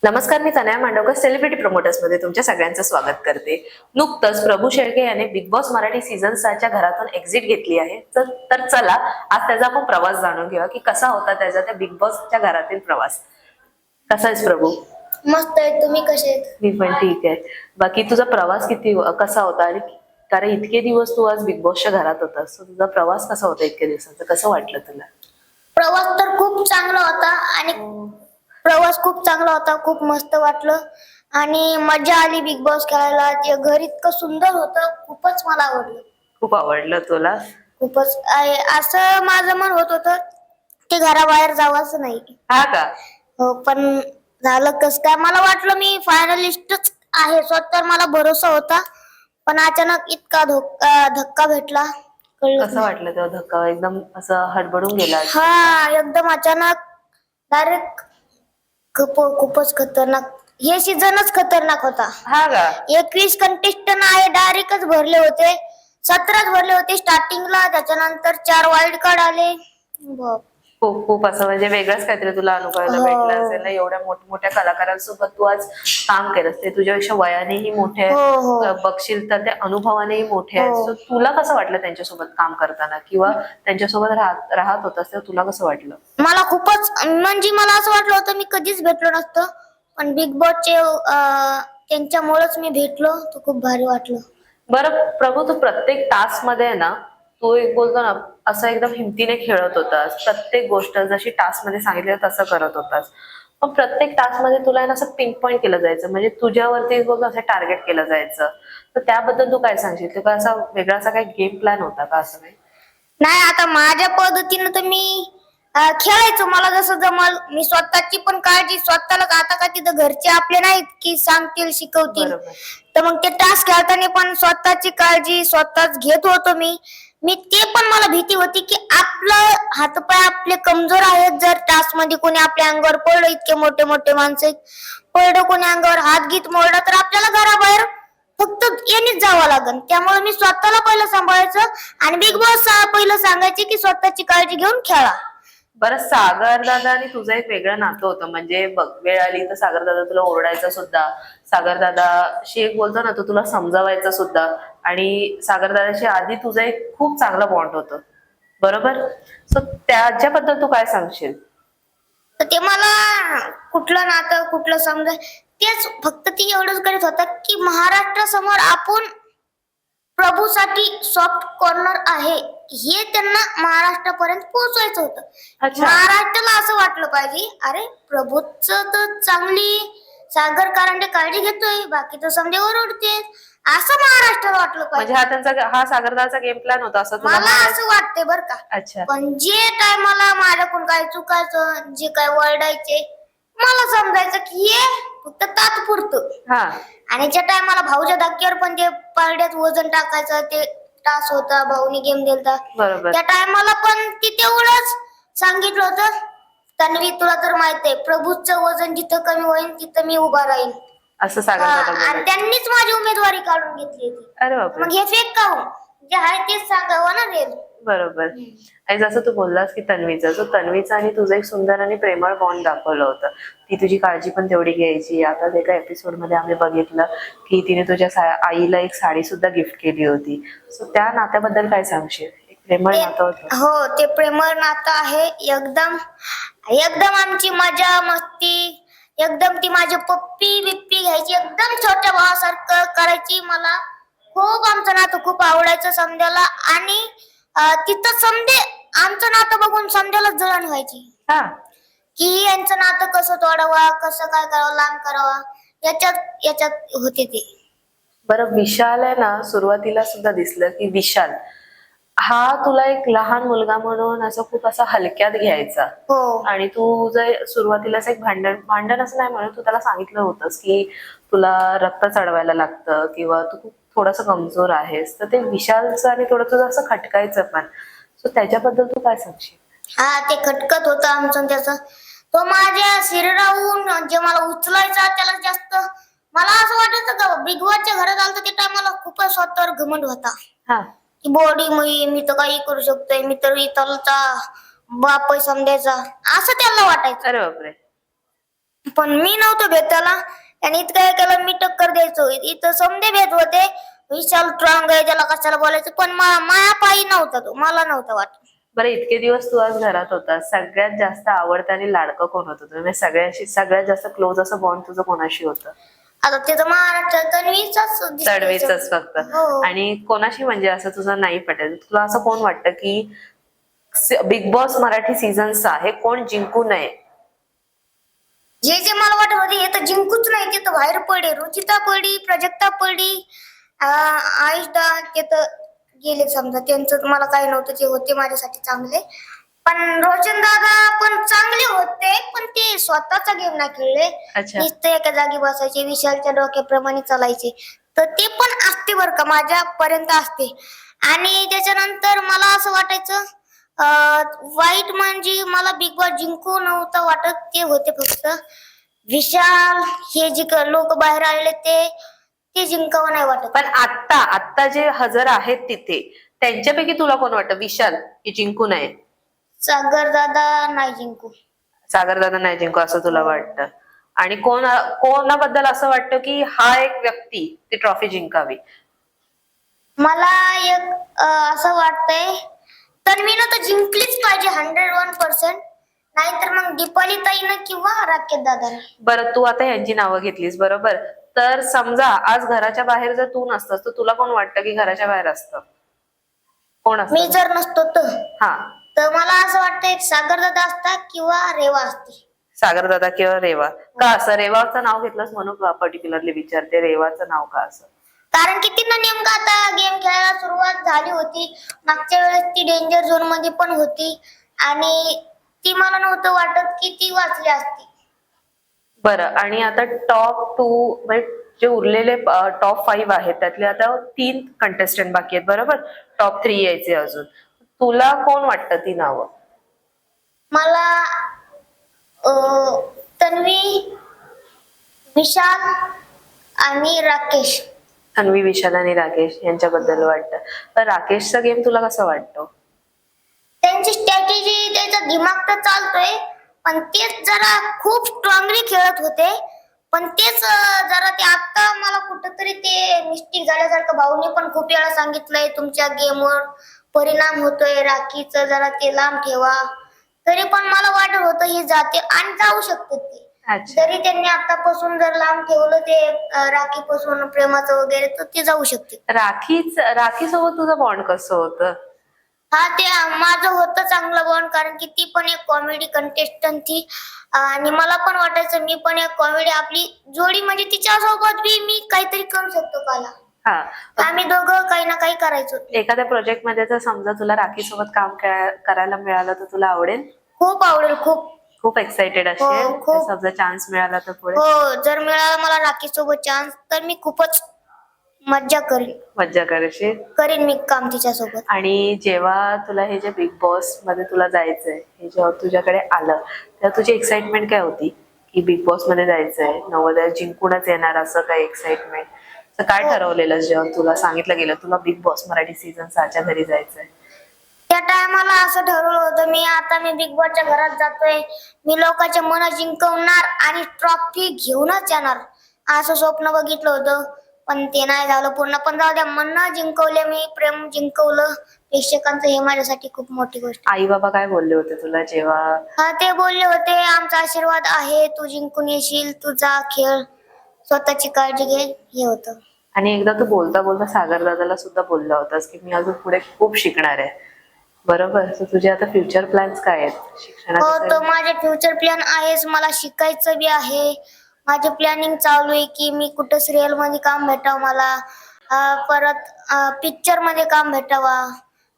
नमस्कार, मी Tanaya Mandavkar celebrity promoters मध्ये तुमच्या सगळ्यांचं स्वागत करते। नुकतंच प्रभू शेळके याने बिग बॉस मराठी सीझन 6च्या घरातून एक्झिट घेतली आहे। तर चला आज त्याचा आपण प्रवास जाणून घेऊया की कसा होता त्याचा त्या बिग बॉसच्या घरातील प्रवास। कसा आहेस प्रभू? मस्त आहे। तुम्ही कसे आहेत? मी पण ठीक आहे। बाकी तुझा प्रवास कसा होता आणि कारण इतके दिवस तू आज बिग बॉसच्या घरात होतास, तुझा प्रवास कसा होता इतके दिवसांचा, कसं वाटलं तुला? प्रवास तर खूप चांगला होता आणि खूप मस्त वाटलं आणि मजा आली बिग बॉस खेळायला। ते घर इतकं सुंदर होतं, खूपच मला आवडलं। खूप आवडलं तुला? खूपच असं माझं मन होत होतं की घराबाहेर जावंच नाही। हा का? हो, पण झालं कस काय, मला वाटलं मी फायनलिस्टच आहे, स्वतःवर मला भरोसा होता, पण अचानक इतका धक्का भेटला, कळलंच कसं नाही। वाटलं तेव्हा धक्का? एकदम असं हडबडून गेला? हा, एकदम अचानक, डायरेक्ट खूपच खतरनाक। हे सीझनच खतरनाक होता। हा का? 21 कंटेस्टंट आहे, डायरेक्टच भरले होते। 17च भरले होते स्टार्टिंगला, त्याच्यानंतर 4 वाईल्ड कार्ड आले। बाप. खूप खूप असं म्हणजे वेगळंच काहीतरी तुला अनुभवायला भेटलं असेल ना, एवढ्या मोठमोठ्या कलाकारांसोबत तू आज काम केलंस, ते तुझ्यापेक्षा वयानेही मोठे बघशील तर त्या अनुभवानेही मोठे आहेत। So, तुला कसं वाटलं त्यांच्यासोबत काम करताना किंवा त्यांच्यासोबत राहत होतास तेव्हा तुला कसं वाटलं? मला खूपच, म्हणजे मला असं वाटलं होतं मी कधीच भेटलो नसतं, पण बिग बॉसचे त्यांच्यामुळेच मी भेटलो, तर खूप भारी वाटलं। बरं प्रभू, तू प्रत्येक टास्क मध्ये आहे ना, तू एक बोलतो ना, असं एकदम हिमतीने खेळत होतास, प्रत्येक गोष्ट जशी टास्क मध्ये सांगितलं तसं करत होतास, पण प्रत्येक टास्क मध्ये तुला आहे ना असं पिन पॉईंट केलं जायचं, म्हणजे तुझ्यावरती बघ असं टार्गेट केलं जायचं, तर त्याबद्दल तू काय सांगशील? तुला असा वेगळा असा काही गेम प्लॅन होता का असं काही? नाही, आता माझ्या पद्धतीनं तर मी खेळायचो, मला जसं जमल। मी स्वतःची पण काळजी स्वतःला, आता का तिथं घरचे आपले नाहीत की सांगतील शिकवतील, बरोबर. तर मग ते टास्क खेळताना पण स्वतःची काळजी स्वतःच घेत होतो मी। ते पण मला भीती होती की आपलं हातपाय आपले कमजोर आहेत, जर टास्क मध्ये कोणी आपल्या अंगावर पडलं, इतके मोठे मोठे माणसं पडलं कोणी अंगावर, हात गीत मोडला, तर आपल्याला घराबाहेर फक्त यानेच जावं लागेल। त्यामुळे मी स्वतःला पहिलं सांभाळायचं आणि बिग बॉस पहिलं सांगायचे की स्वतःची काळजी घेऊन खेळा। बरं, सागर दादा आणि तुझं एक वेगळं नातं होतं, म्हणजे बघ वेळ आली तर सागर दादा तुला ओरडायचा सुद्धा, सागर दादाशी एक बोलतो ना तो तुला समजावायचा सुद्धा, आणि सागर दादाशी आधी तुझं एक खूप चांगलं बॉन्ड होतं, बरोबर? सो त्याच्याबद्दल तू काय सांगशील? तर ते मला कुठलं नातं कुठलं समजा, तेच फक्त ती एवढंच करत होता की महाराष्ट्रासमोर आपण प्रभूसाठी सॉफ्ट कॉर्नर आहे, हे त्यांना महाराष्ट्रापर्यंत पोहोचवायचं होतं। अच्छा. महाराष्ट्राला असं वाटलं पाहिजे, अरे प्रभूच तर चांगली सागर कारंडे काळजी घेतोय, बाकी तर समजे ओरडते, असं महाराष्ट्राला वाटलं म्हणजे पाहिजे। हा सागर दादाचा गेम प्लॅन होता असं तुला मला म्हणायचं? असं वाटतंय बर का। अच्छा. पण जे टायमाला माझ्याकडून काय चुकायचं, जे काय वरडायचे, मला समजायचं की हे फक्त तात्पुरतं, हा. आणि ज्या टायमाला भाऊच्या धक्क्यावर पण जे पारड्यात वजन टाकायचं ते तास होता, भाऊनी गेम दिलता, बरोबर. त्या टायमाला पण ती तेवढंच सांगितलं होतं, तन्वी तुला तर माहित आहे प्रभूचं वजन जिथं कमी होईल तिथं मी उभा राहील, असं सागर दादा आणि बोलायचे? त्यांनीच माझी उमेदवारी काढून घेतली होती। अरे बापरे. मग हे फेक काहून, जे आहे तेच सांगावं ना रेल। बरोबर. आणि जसं तू बोललास की तन्वीचा आणि तुझं एक सुंदर आणि प्रेमळ बॉन्ड दाखवलं होतं, ती तुझी काळजी पण तेवढी घ्यायची। आता एका एपिसोड मध्ये आम्ही बघितलं की तिने तुझ्या आईला एक साडी सुद्धा गिफ्ट केली होती, सो त्या नात्याबद्दल काय सांगशील? एक प्रेमळ नातं होतं। हो, ते प्रेमळ नातं आहे, एकदम एकदम आमची मजा मस्ती, एकदम ती माझी पप्पी बिप्पी घ्यायची, एकदम छोट्या भावासारखं करायची। मला खूप आमचं नातं खूप आवडायचं समजायला, आणि तिथं समजे आमचं नातं बघून समजायला जळण व्हायची हा. की यांचं नातं कसं तोडावा, कसं काय करावं, लांब करावा, याच्यात याच्यात होते ते। बरं, विशाल आहे ना, सुरुवातीला सुद्धा दिसलं की विशाल हा तुला एक लहान मुलगा म्हणून असं खूप असं हलक्यात घ्यायचा, हो, आणि तू जर सुरुवातीलाच एक भांडण असं नाही म्हणून तू त्याला सांगितलं होतंस की तुला रक्त चढवायला लागतं किंवा तू खूप थोडंसं कमजोर आहेस, तर ते विशालचं आणि थोडं तुझं असं खटकायचं पण, सो त्याच्याबद्दल तू काय सांगशील? हा, ते खटकत होतं आमचं त्याचं, तो माझ्या शरीराहून जे मला उचलायचा त्याला जास्त, मला असं वाटायचं का बिग बॉसच्या घरात आलं तर ते टायमाला खूपच स्वतःवर घमंड होता हा. की बॉडी मी तर काही करू शकतोय, मी तर इतरचा बाप समजायचा, असं त्याला वाटायचं। अरे बापरे. पण मी नव्हतो भेट त्याला. आणि इतकं काय केलं, मी टक्कर द्यायचो. इथं समजे भेट होते, विशाल स्ट्रॉंग आहे त्याला कशाला बोलायचं, पण माया पायी नव्हता तो, मला नव्हता वाटत. बरं, इतके दिवस तू आज घरात होता, सगळ्यात जास्त आवडतं आणि लाडकं कोण होतं तुझं? म्हणजे सगळ्यांशी सगळ्यात जास्त क्लोज असं बॉन्ड तुझं कोणाशी होतं? आता तिथं महाराष्ट्र तडवीच फक्त. हो. आणि कोणाशी म्हणजे असं तुझं नाही पटेल? तुला असं कोण वाटतं की बिग बॉस मराठी सीझन 6 हे कोण जिंकू नये? जे जे मला वाटत होते हे तर जिंकूच नाही, ते तर बाहेर पडे. रुचिता पडली, प्राजक्ता पडली, आयुषदा ते तर गेले समजा. त्यांचं मला काही नव्हतं, जे होते माझ्यासाठी चांगले. पण रोशन दादा पण चांगले होते, पण ते स्वतःचा गेम नाही खेळले. अच्छा. नुसतं एका जागी बसायचे, विशालच्या डोक्याप्रमाणे चालायचे. तर ते पण असते बरं का, माझ्यापर्यंत असते. आणि त्याच्यानंतर मला असं वाटायचं वाईट म्हणजे मला बिग बॉस जिंकू नव्हतं वाटत, ते होते फक्त विशाल. हे जे लोक बाहेर आलेले ते जिंकावं नाही वाटत. पण आत्ता जे हजर आहेत तिथे, त्यांच्यापैकी तुला कोण वाटतं विशाल की जिंकू नये? सागर दादा नाही जिंकू. सागरदादा नाही जिंकू असं तुला वाटतं? आणि कोणाबद्दल असं वाटतं की हा एक व्यक्ती ती ट्रॉफी जिंकावी? मला एक असं वाटतंय, तन्वीनं तर जिंकलीच पाहिजे 101%. नाहीतर मग दीपाली ताईनं किंवा राकेश दादाने. बरं, तू आता यांची नावं घेतलीस बरोबर, तर समजा आज घराच्या बाहेर जर तू नसतस तर तुला कोण वाटतं की घराच्या बाहेर असतं? कोण मी असतं? जर नसतो हा, तर मला असं वाटतंय सागर दादा असता किंवा रेवा असती. सागरदादा किंवा रेवा. का असं रेवाचं नाव घेतलंस म्हणून पर्टिक्युलरली विचारते, रेवाचं नाव का असं? कारण की तिनं नेमकं आता गेम खेळायला सुरुवात झाली होती. मागच्या वेळेस ती डेंजर झोन मध्ये पण होती, आणि ती मला नव्हतं वाटत की ती वाचली असती. बरं, आणि आता टॉप 2 म्हणजे जे उरलेले टॉप 5 आहेत त्यातले आता 3 कंटेस्टंट बाकी आहेत बरोबर? टॉप 3 यायचे अजून. तुला कोण वाटतं ती नावं? मला तन्वी, विशाल आणि राकेश. अन्वी, विशाल आणि राकेश यांच्याबद्दल वाटतं. तर राकेशचा गेम तुला कसं वाटतं? त्यांची स्ट्रॅटेजी, त्याचा दिमाग तर चालतोय, पण तेच जरा खूप स्ट्रॉंगली खेळत होते. पण तेच जरा ते आता मला कुठंतरी ते मिस्टेक झाल्यासारखं भाऊने पण खूप वेळा सांगितलंय, तुमच्या गेमवर परिणाम होतोय, राखीचं जरा ते लांब ठेवा. तरी पण मला वाटत होतं हे जाते आणि जाऊ शकते ते. अच्छा. जरी त्यांनी आतापासून जर लांब ठेवलं ते राखीपासून प्रेमाचं वगैरे, तर ते जाऊ शकते. राखी सोबत तुझं बॉन्ड कसं होतं? हा, ते माझं होतं चांगलं बॉन्ड, कारण की ती पण एक कॉमेडी कंटेस्टंट थी. आणि मला पण वाटायचं मी पण एक कॉमेडी, आपली जोडी म्हणजे तिच्यासोबत बी मी काहीतरी करू शकतो काला. हा, आम्ही दोघं काही ना काही करायचो. एखाद्या प्रोजेक्ट मध्ये जर समजा तुला राखी सोबत काम करायला मिळालं तर तुला आवडेल? खूप आवडेल, खूप. खूप एक्साइटेड हो, असेल खूप. समजा चान्स मिळाला तर पुढे? हो, जर मिळाला मला राखी सोबत चान्स तर मी खूपच मज्जा मज्जा करशील? करीन मी काम तिच्यासोबत. आणि जेव्हा तुला हे जे बिग बॉस मध्ये तुला जायचंय, हे जेव्हा तुझ्याकडे आलं तेव्हा तुझी एक्साइटमेंट काय होती की बिग बॉस मध्ये जायचंय, नवोदय जिंकूनच येणार, असं काय एक्साइटमेंट? तर काय ठरवलेलं जेव्हा तुला सांगितलं गेलं तुला बिग बॉस मराठी सीझन 6 च्या घरी जायचंय? त्या टायमाला असं ठरवलं होतं, मी बिग बॉसच्या घरात जातोय, मी लोकांचे मन जिंकवणार आणि ट्रॉफी घेऊनच येणार, असं स्वप्न बघितलं होतं. पण ते नाही झालं पूर्ण. पण जाऊ द्या, मन जिंकवले, मी प्रेम जिंकवलं प्रेक्षकांचं, हे माझ्यासाठी खूप मोठी गोष्ट. आई बाबा काय बोलले होते तुला जेव्हा? हा, ते बोलले होते आमचा आशीर्वाद आहे, तू जिंकून येशील, तुझा खेळ, स्वतःची काळजी घे, हे होतं. आणि एकदा तू बोलता बोलता सागर दादाला सुद्धा बोलला होतास की मी अजून पुढे खूप शिकणार आहे, बरोबर? तर तुझे आता फ्युचर प्लॅन्स काय आहेत हो, शिक्षणाचे? तो माझे फ्युचर प्लॅन आहेच, मला शिकायचं बी आहे. माझे प्लॅनिंग चालू आहे की मी कुठं सिरियल मध्ये काम भेटावं मला, परत पिक्चर मध्ये काम भेटावा,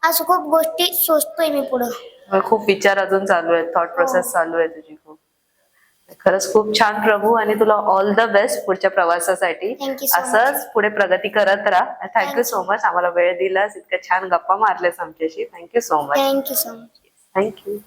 असं खूप गोष्टी सोचतोय मी पुढं. खूप विचार अजून चालू आहेत, थॉट प्रोसेस चालू आहे तुझी खूप. खरंच खूप छान प्रभू, आणि तुला ऑल द बेस्ट पुढच्या प्रवासासाठी. Thank you so much. असंच पुढे प्रगती करत राहा. थँक्यू सो मच, आम्हाला वेळ दिलास, इतक्या छान गप्पा मारल्यास आमच्याशी. Thank you so much. Thank you so much. Thank you.